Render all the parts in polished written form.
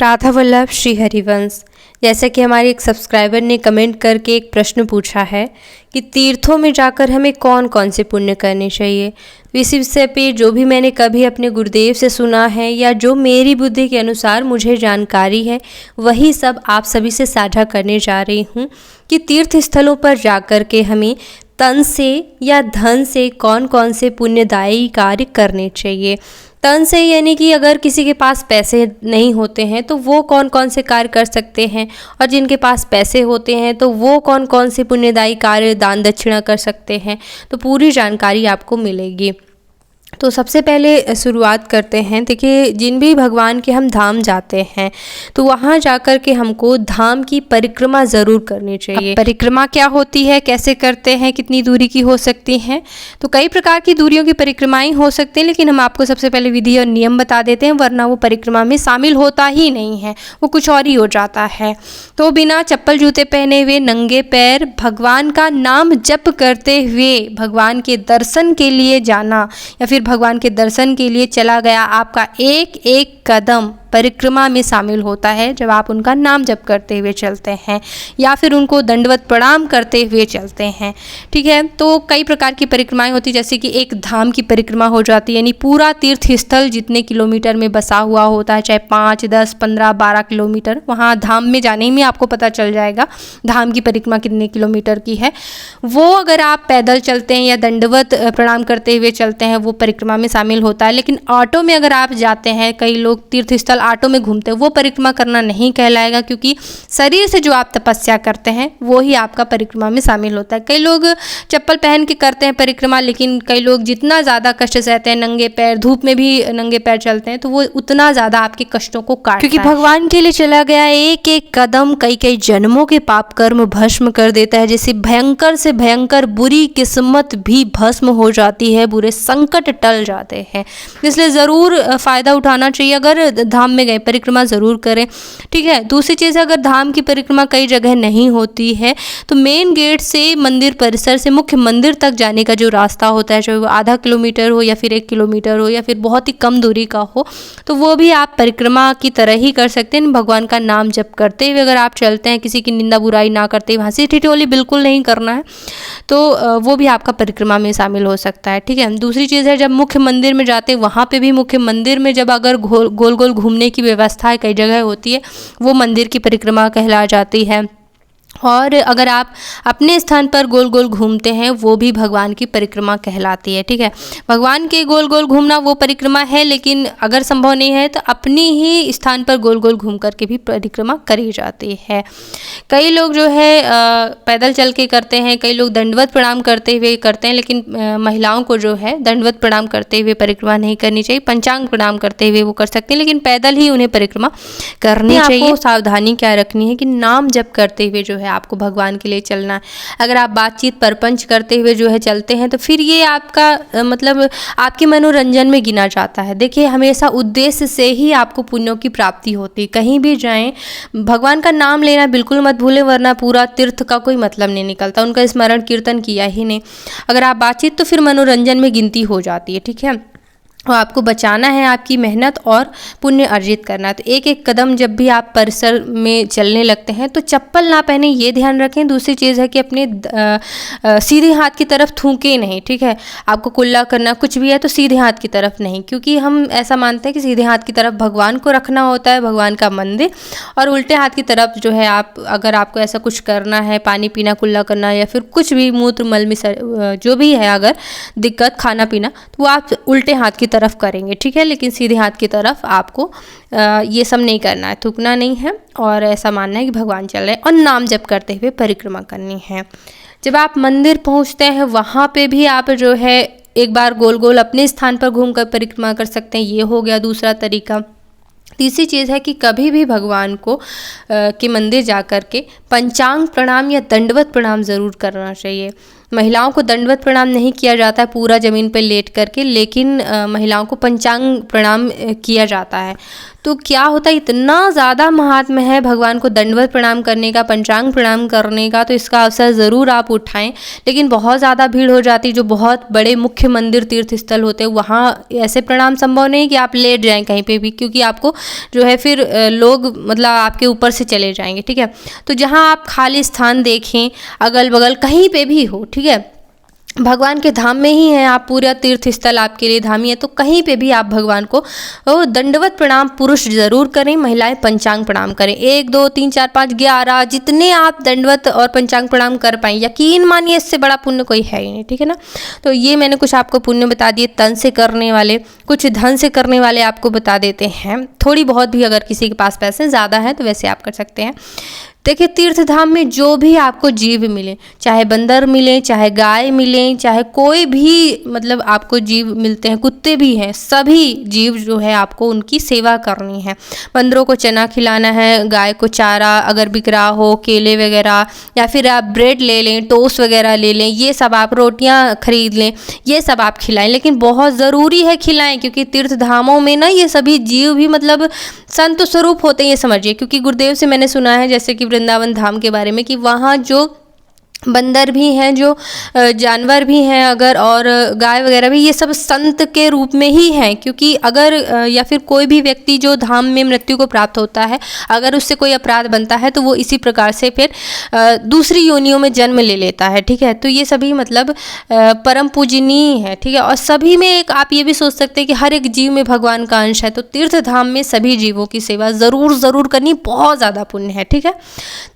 राधा वल्लभ श्री हरिवंश। जैसा कि हमारे एक सब्सक्राइबर ने कमेंट करके एक प्रश्न पूछा है कि तीर्थों में जाकर हमें कौन कौन से पुण्य करने चाहिए। तो इसी विषय पे जो भी मैंने कभी अपने गुरुदेव से सुना है या जो मेरी बुद्धि के अनुसार मुझे जानकारी है, वही सब आप सभी से साझा करने जा रही हूँ कि तीर्थ स्थलों पर जाकर के हमें तन से या धन से कौन कौन से पुण्यदायी कार्य करने चाहिए। तन से यानी कि अगर किसी के पास पैसे नहीं होते हैं तो वो कौन कौन से कार्य कर सकते हैं, और जिनके पास पैसे होते हैं तो वो कौन कौन से पुण्यदायी कार्य दान दक्षिणा कर सकते हैं। तो पूरी जानकारी आपको मिलेगी। तो सबसे पहले शुरुआत करते हैं। देखिए, जिन भी भगवान के हम धाम जाते हैं तो वहाँ जाकर के हमको धाम की परिक्रमा ज़रूर करनी चाहिए। परिक्रमा क्या होती है, कैसे करते हैं, कितनी दूरी की हो सकती हैं? तो कई प्रकार की दूरियों की परिक्रमाएं हो सकती हैं, लेकिन हम आपको सबसे पहले विधि और नियम बता देते हैं, वरना वो परिक्रमा में शामिल होता ही नहीं है, वो कुछ और ही हो जाता है। तो बिना चप्पल जूते पहने हुए नंगे पैर भगवान का नाम जप करते हुए भगवान के दर्शन के लिए जाना, या फिर भगवान के दर्शन के लिए चला गया आपका एक एक कदम परिक्रमा में शामिल होता है। जब आप उनका नाम जप करते हुए चलते हैं या फिर उनको दंडवत प्रणाम करते हुए चलते हैं, ठीक है। तो कई प्रकार की परिक्रमाएं होती हैं, जैसे कि एक धाम की परिक्रमा हो जाती है, यानी पूरा तीर्थ स्थल जितने किलोमीटर में बसा हुआ होता है, चाहे 5, 10, 15, 12 किलोमीटर, वहाँ धाम में जाने में आपको पता चल जाएगा धाम की परिक्रमा कितने किलोमीटर की है। वो अगर आप पैदल चलते हैं या दंडवत प्रणाम करते हुए चलते हैं, वो परिक्रमा में शामिल होता है। लेकिन ऑटो में अगर आप जाते हैं, कई लोग तीर्थ स्थल ऑटो में घूमते हैं, वो परिक्रमा करना नहीं कहलाएगा, क्योंकि शरीर से जो आप तपस्या करते हैं वो ही आपका परिक्रमा में शामिल होता है। कई लोग चप्पल पहन के करते हैं परिक्रमा, लेकिन कई लोग जितना ज़्यादा कष्ट सहते हैं, नंगे पैर धूप में भी नंगे पैर चलते हैं, तो वो उतना ज़्यादा आपके कष्टों को काटता है। क्योंकि भगवान के लिए चला गया एक एक कदम कई कई जन्मों के पाप कर्म भस्म कर देता है। जैसे भयंकर से भयंकर बुरी किस्मत भी भस्म हो जाती है, बुरे संकट टल जाते हैं। इसलिए ज़रूर फ़ायदा उठाना चाहिए। अगर धाम में गए परिक्रमा ज़रूर करें, ठीक है। दूसरी चीज़ है, अगर धाम की परिक्रमा कई जगह नहीं होती है तो मेन गेट से मंदिर परिसर से मुख्य मंदिर तक जाने का जो रास्ता होता है, चाहे वो आधा किलोमीटर हो या फिर 1 किलोमीटर हो या फिर बहुत ही कम दूरी का हो, तो वो भी आप परिक्रमा की तरह ही कर सकते हैं। भगवान का नाम जप करते हुए अगर आप चलते हैं, किसी की निंदा बुराई ना करते, हंसी ठिठोली बिल्कुल नहीं करना है, तो वो भी आपका परिक्रमा में शामिल हो सकता है, ठीक है। दूसरी चीज़ है, जब मुख्य मंदिर में जाते हैं, वहाँ पे भी मुख्य मंदिर में जब अगर गोल गोल घूमने की व्यवस्था कई जगह होती है, वो मंदिर की परिक्रमा कहला जाती है। और अगर आप अपने स्थान पर गोल गोल घूमते हैं, वो भी भगवान की परिक्रमा कहलाती है, ठीक है। भगवान के गोल गोल घूमना वो परिक्रमा है, लेकिन अगर संभव नहीं है तो अपनी ही स्थान पर गोल गोल घूम करके भी परिक्रमा करी जाती है। कई लोग जो है पैदल चल के करते हैं, कई लोग दंडवत प्रणाम करते हुए करते हैं, लेकिन महिलाओं को जो है दंडवत प्रणाम करते हुए परिक्रमा नहीं करनी चाहिए। पंचांग प्रणाम करते हुए वो कर सकते हैं, लेकिन पैदल ही उन्हें परिक्रमा करनी चाहिए। आपको सावधानी क्या रखनी है कि नाम जप करते हुए जो है आपको भगवान के लिए चलना है। अगर आप बातचीत परपंच करते हुए जो है चलते हैं, तो फिर ये आपका मतलब आपके मनोरंजन में गिना जाता है। देखिए, हमेशा उद्देश्य से ही आपको पुण्यों की प्राप्ति होती है। कहीं भी जाएं, भगवान का नाम लेना बिल्कुल मत भूलें, वरना पूरा तीर्थ का कोई मतलब नहीं निकलता, उनका स्मरण कीर्तन किया ही नहीं। अगर आप बातचीत, तो फिर मनोरंजन में गिनती हो जाती है, ठीक है। और आपको बचाना है आपकी मेहनत और पुण्य अर्जित करना है। तो एक एक कदम जब भी आप परिसर में चलने लगते हैं तो चप्पल ना पहने, ये ध्यान रखें। दूसरी चीज़ है कि अपने सीधे हाथ की तरफ थूकें नहीं, ठीक है। आपको कुल्ला करना कुछ भी है तो सीधे हाथ की तरफ नहीं, क्योंकि हम ऐसा मानते हैं कि सीधे हाथ की तरफ भगवान को रखना होता है, भगवान का मंदिर, और उल्टे हाथ की तरफ जो है आप अगर आपको ऐसा कुछ करना है, पानी पीना, कुल्ला करना या फिर कुछ भी मूत्र मल में जो भी है अगर दिक्कत, खाना पीना, तो वो आप उल्टे हाथ की तरफ करेंगे, ठीक है। लेकिन सीधे हाथ की तरफ आपको ये सब नहीं करना है, थूकना नहीं है, और ऐसा मानना है कि भगवान चल रहे हैं, और नाम जप करते हुए परिक्रमा करनी है। जब आप मंदिर पहुंचते हैं, वहाँ पे भी आप जो है एक बार गोल गोल अपने स्थान पर घूमकर परिक्रमा कर सकते हैं। ये हो गया दूसरा तरीका। तीसरी चीज़ है कि कभी भी भगवान को के मंदिर जा कर के पंचांग प्रणाम या दंडवत प्रणाम ज़रूर करना चाहिए। महिलाओं को दंडवत प्रणाम नहीं किया जाता है पूरा ज़मीन पर लेट करके, लेकिन महिलाओं को पंचांग प्रणाम किया जाता है। तो क्या होता है, इतना ज़्यादा महात्म्य है भगवान को दंडवत प्रणाम करने का, पंचांग प्रणाम करने का, तो इसका अवसर ज़रूर आप उठाएं। लेकिन बहुत ज़्यादा भीड़ हो जाती, जो बहुत बड़े मुख्य मंदिर तीर्थ स्थल होते हैं वहाँ ऐसे प्रणाम संभव नहीं कि आप लेट जाएं कहीं पे भी, क्योंकि आपको जो है फिर लोग मतलब आपके ऊपर से चले जाएंगे, ठीक है। तो जहाँ आप खाली स्थान देखें, अगल बगल कहीं पे भी हो, ठीक है, भगवान के धाम में ही है, आप पूरा तीर्थ स्थल आपके लिए धामी है, तो कहीं पे भी आप भगवान को दंडवत प्रणाम पुरुष जरूर करें, महिलाएं पंचांग प्रणाम करें। 1 2 3 4 5 11 जितने आप दंडवत और पंचांग प्रणाम कर पाएं, यकीन मानिए इससे बड़ा पुण्य कोई है ही नहीं, ठीक है ना। तो ये मैंने कुछ आपको पुण्य बता दिए, तन से करने वाले, कुछ धन से करने वाले आपको बता देते हैं। थोड़ी बहुत भी अगर किसी के पास पैसे ज़्यादा हैं तो वैसे आप कर सकते हैं। देखिए, तीर्थ धाम में जो भी आपको जीव मिले, चाहे बंदर मिले, चाहे गाय मिले, चाहे कोई भी मतलब आपको जीव मिलते हैं, कुत्ते भी हैं, सभी जीव जो है आपको उनकी सेवा करनी है। बंदरों को चना खिलाना है, गाय को चारा अगर बिक रहा हो, केले वगैरह, या फिर आप ब्रेड ले लें, टोस्ट वगैरह ले लें, ये सब आप रोटियां खरीद लें, ये सब आप खिलाएं। लेकिन बहुत ज़रूरी है खिलाएं, क्योंकि तीर्थ धामों में ना ये सभी जीव भी मतलब संत स्वरूप होते हैं, ये समझिए। क्योंकि गुरुदेव से मैंने सुना है, जैसे कि वृंदावन धाम के बारे में, कि वहाँ जो बंदर भी हैं, जो जानवर भी हैं अगर, और गाय वगैरह भी, ये सब संत के रूप में ही हैं। क्योंकि अगर या फिर कोई भी व्यक्ति जो धाम में मृत्यु को प्राप्त होता है, अगर उससे कोई अपराध बनता है तो वो इसी प्रकार से फिर दूसरी योनियों में जन्म ले लेता है, ठीक है। तो ये सभी मतलब परम पूजनीय है, ठीक है। और सभी में एक आप ये भी सोच सकते हैं कि हर एक जीव में भगवान का अंश है, तो तीर्थ धाम में सभी जीवों की सेवा ज़रूर करनी बहुत ज़्यादा पुण्य है, ठीक है।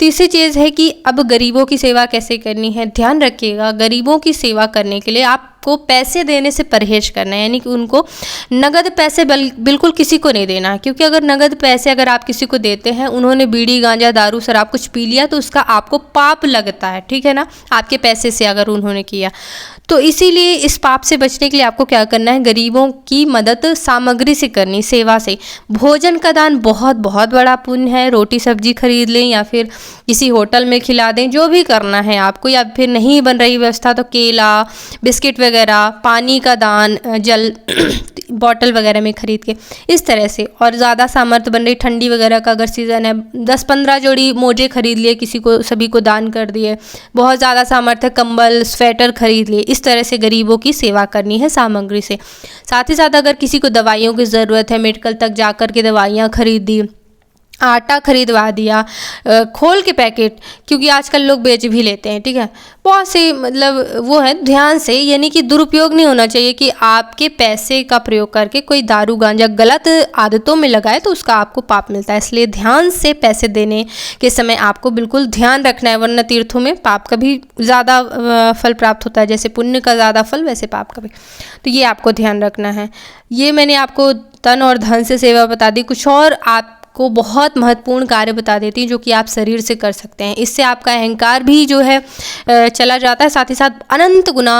तीसरी चीज़ है कि अब गरीबों की सेवा कैसे करनी है। ध्यान रखिएगा, गरीबों की सेवा करने के लिए आपको पैसे देने से परहेज करना है, यानी कि उनको नगद पैसे बिल्कुल किसी को नहीं देना है। क्योंकि अगर नगद पैसे अगर आप किसी को देते हैं, उन्होंने बीड़ी गांजा दारू शराब कुछ पी लिया, तो उसका आपको पाप लगता है, ठीक है ना, आपके पैसे से अगर उन्होंने किया। तो इसीलिए इस पाप से बचने के लिए आपको क्या करना है, गरीबों की मदद सामग्री से करनी, सेवा से। भोजन का दान बहुत बड़ा पुण्य है। रोटी सब्जी खरीद लें या फिर किसी होटल में खिला दें, जो भी करना है आपको। या फिर नहीं बन रही व्यवस्था तो केला, बिस्किट वगैरह, पानी का दान, जल बॉटल वगैरह में खरीद के, इस तरह से। और ज़्यादा सामर्थ्य बन रही, ठंडी वगैरह का अगर सीज़न है, 10-15 जोड़ी मोजे खरीद लिए, किसी को, सभी को दान कर दिए। बहुत ज़्यादा सामर्थ्य, कंबल स्वेटर खरीद लिए। इस तरह से गरीबों की सेवा करनी है सामग्री से। साथ ही साथ अगर किसी को दवाइयों की ज़रूरत है, मेडिकल तक जाकर के दवाइयाँ खरीद दी, आटा खरीदवा दिया खोल के पैकेट, क्योंकि आजकल लोग बेच भी लेते हैं, ठीक है। बहुत से मतलब वो है, ध्यान से, यानी कि दुरुपयोग नहीं होना चाहिए कि आपके पैसे का प्रयोग करके कोई दारू गांजा गलत आदतों में लगाए तो उसका आपको पाप मिलता है। इसलिए ध्यान से पैसे देने के समय आपको बिल्कुल ध्यान रखना है, वरना तीर्थों में पाप का भी ज़्यादा फल प्राप्त होता है। जैसे पुण्य का ज़्यादा फल, वैसे पाप का भी। तो ये आपको ध्यान रखना है। ये मैंने आपको तन और धन से सेवा बता दी। कुछ और आप को बहुत महत्वपूर्ण कार्य बता देती हैं जो कि आप शरीर से कर सकते हैं। इससे आपका अहंकार भी जो है चला जाता है, साथ ही साथ अनंत गुना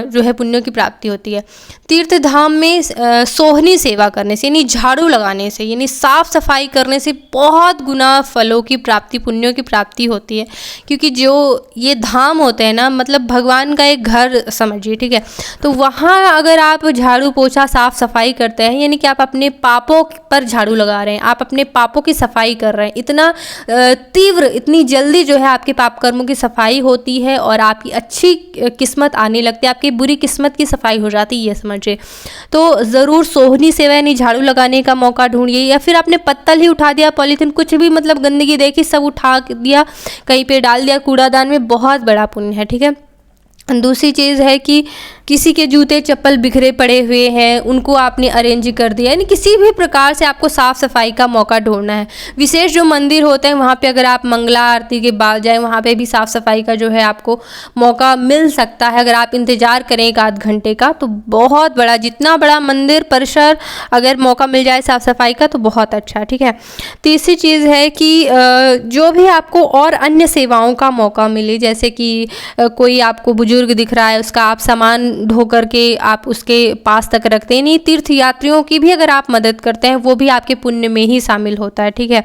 जो है पुण्यों की प्राप्ति होती है। तीर्थ धाम में सोहनी सेवा करने से, यानी झाड़ू लगाने से, यानी साफ सफाई करने से बहुत गुना फलों की प्राप्ति, पुण्यों की प्राप्ति होती है। क्योंकि जो ये धाम होते हैं ना, मतलब भगवान का एक घर समझिए, ठीक है। तो वहाँ अगर आप झाड़ू पोछा साफ सफाई करते हैं, यानी कि आप अपने पापों पर झाड़ू लगा रहे हैं, आप अपने पापों की सफाई कर रहे हैं। इतना तीव्र, इतनी जल्दी जो है आपके पाप कर्मों की सफाई होती है और आपकी अच्छी किस्मत आने लगती है, आपकी बुरी किस्मत की सफाई हो जाती है, ये समझिए। तो ज़रूर सोहनी सेवा यानी झाड़ू लगाने का मौका ढूंढिए, या फिर आपने पत्तल ही उठा दिया, पॉलीथीन, कुछ भी मतलब गंदगी देखी सब उठा दिया, कहीं पे डाल दिया कूड़ादान में, बहुत बड़ा पुण्य है, ठीक है। दूसरी चीज़ है कि किसी के जूते चप्पल बिखरे पड़े हुए हैं, उनको आपने अरेंज कर दिया, यानी किसी भी प्रकार से आपको साफ़ सफाई का मौका ढूंढना है। विशेष जो मंदिर होते हैं वहाँ पे अगर आप मंगला आरती के बाद जाएं, वहाँ पे भी साफ़ सफाई का जो है आपको मौका मिल सकता है। अगर आप इंतज़ार करें 1-8 घंटे का, तो बहुत बड़ा, जितना बड़ा मंदिर परिसर अगर मौका मिल जाए साफ़ सफाई का तो बहुत अच्छा, ठीक है। तीसरी चीज़ है कि जो भी आपको और अन्य सेवाओं का मौका मिले, जैसे कि कोई आपको बुजुर्ग दिख रहा है, उसका आप सामान ढो करके आप उसके पास तक रखते हैं, नहीं, तीर्थ यात्रियों की भी अगर आप मदद करते हैं, वो भी आपके पुण्य में ही शामिल होता है, ठीक है।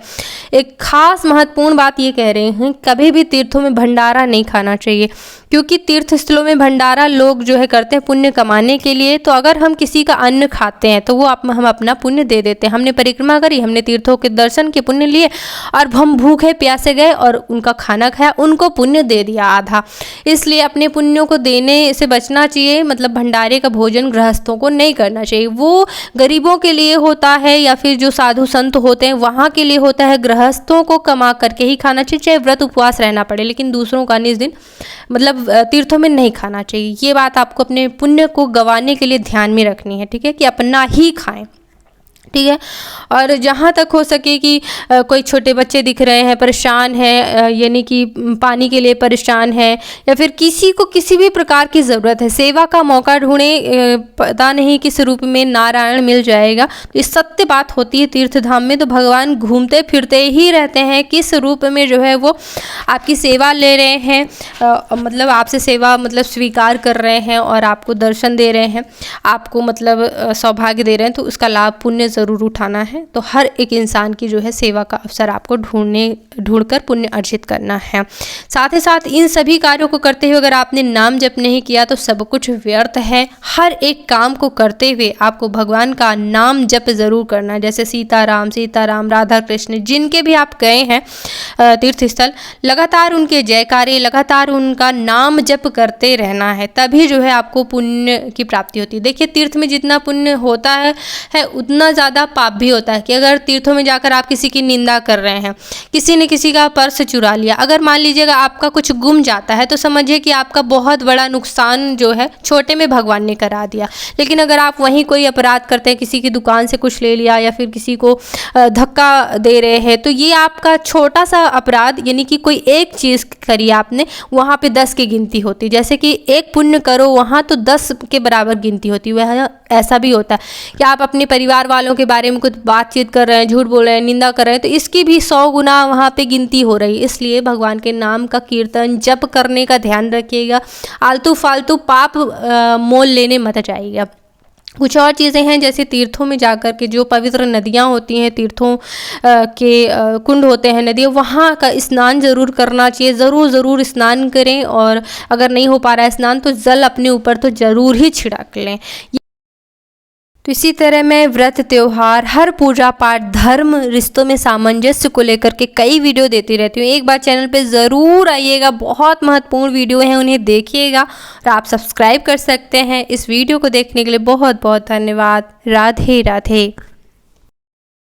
एक खास महत्वपूर्ण बात ये कह रहे हैं, कभी भी तीर्थों में भंडारा नहीं खाना चाहिए, क्योंकि तीर्थ स्थलों में भंडारा लोग जो है करते हैं पुण्य कमाने के लिए। तो अगर हम किसी का अन्न खाते हैं तो वो हम अपना पुण्य दे देते हैं। हमने परिक्रमा करी, हमने तीर्थों के दर्शन के पुण्य लिए और हम भूखे प्यासे गए और उनका खाना खाया, उनको पुण्य दे दिया आधा। इसलिए अपने पुण्यों को देने से बचना चाहिए, मतलब भंडारे का भोजन गृहस्थों को नहीं करना चाहिए। वो गरीबों के लिए होता है या फिर जो साधु संत होते हैं वहाँ के लिए होता है। गृहस्थों को कमा करके ही खाना चाहिए, चाहे व्रत उपवास रहना पड़े, लेकिन दूसरों का इस दिन मतलब तीर्थों में नहीं खाना चाहिए। ये बात आपको अपने पुण्य को गंवाने के लिए ध्यान में रखनी है, ठीक है, कि अपना ही खाएं, ठीक है। और जहाँ तक हो सके कि कोई छोटे बच्चे दिख रहे हैं परेशान हैं, यानी कि पानी के लिए परेशान है, या फिर किसी को किसी भी प्रकार की ज़रूरत है, सेवा का मौका ढूंढें, पता नहीं किस रूप में नारायण मिल जाएगा। तो ये सत्य बात होती है तीर्थ धाम में। तो भगवान घूमते फिरते ही रहते हैं, किस रूप में जो है वो आपकी सेवा ले रहे हैं, मतलब आपसे सेवा मतलब स्वीकार कर रहे हैं और आपको दर्शन दे रहे हैं, आपको मतलब सौभाग्य दे रहे हैं, तो उसका लाभ पुण्य ज़रूर उठाना है। तो हर एक इंसान की जो है सेवा का अवसर आपको ढूंढकर पुण्य अर्जित करना है। साथ ही साथ इन सभी कार्यों को करते हुए अगर आपने नाम जप नहीं किया तो सब कुछ व्यर्थ है। हर एक काम को करते हुए आपको भगवान का नाम जप ज़रूर करना है। जैसे सीताराम सीताराम, राधा कृष्ण, जिनके भी आप गए हैं तीर्थ स्थल, लगातार उनके जयकारे, लगातार उनका नाम जप करते रहना है, तभी जो है आपको पुण्य की प्राप्ति होती है। देखिए तीर्थ में जितना पुण्य होता है उतना ज़्यादा पाप भी होता है। कि अगर तीर्थों में जाकर आप किसी की निंदा कर रहे हैं, किसी ने किसी का पर्स चुरा लिया, अगर मान लीजिएगा आपका कुछ गुम जाता है तो समझिए कि आपका बहुत बड़ा नुकसान जो है छोटे में भगवान ने करा दिया। लेकिन अगर आप वहीं कोई अपराध करते हैं, किसी की दुकान से कुछ ले लिया या फिर किसी को धक्का दे रहे हैं, तो ये आपका छोटा सा अपराध, यानी कि कोई एक चीज़ करी आपने, वहाँ पे 10 की गिनती होती। जैसे कि एक पुण्य करो वहाँ तो 10 के बराबर गिनती होती। वह ऐसा भी होता है कि आप अपने परिवार वालों के बारे में कुछ बातचीत कर रहे हैं, झूठ बोल रहे हैं, निंदा कर रहे हैं, तो इसकी भी 100 गुना वहाँ पे गिनती हो रही है। इसलिए भगवान के नाम का कीर्तन जप करने का ध्यान रखिएगा। आलतू फालतू पाप मोल लेने मत जाइएगा। कुछ और चीज़ें हैं, जैसे तीर्थों में जाकर के जो पवित्र नदियाँ होती हैं, तीर्थों के कुंड होते हैं, नदियाँ, वहाँ का स्नान ज़रूर करना चाहिए। ज़रूर स्नान करें, और अगर नहीं हो पा रहा है स्नान तो जल अपने ऊपर तो ज़रूर ही छिड़क लें। तो इसी तरह मैं व्रत, त्योहार, हर पूजा पाठ, धर्म, रिश्तों में सामंजस्य को लेकर के कई वीडियो देती रहती हूँ। एक बार चैनल पे ज़रूर आइएगा, बहुत महत्वपूर्ण वीडियो हैं, उन्हें देखिएगा और आप सब्सक्राइब कर सकते हैं। इस वीडियो को देखने के लिए बहुत बहुत धन्यवाद। राधे राधे।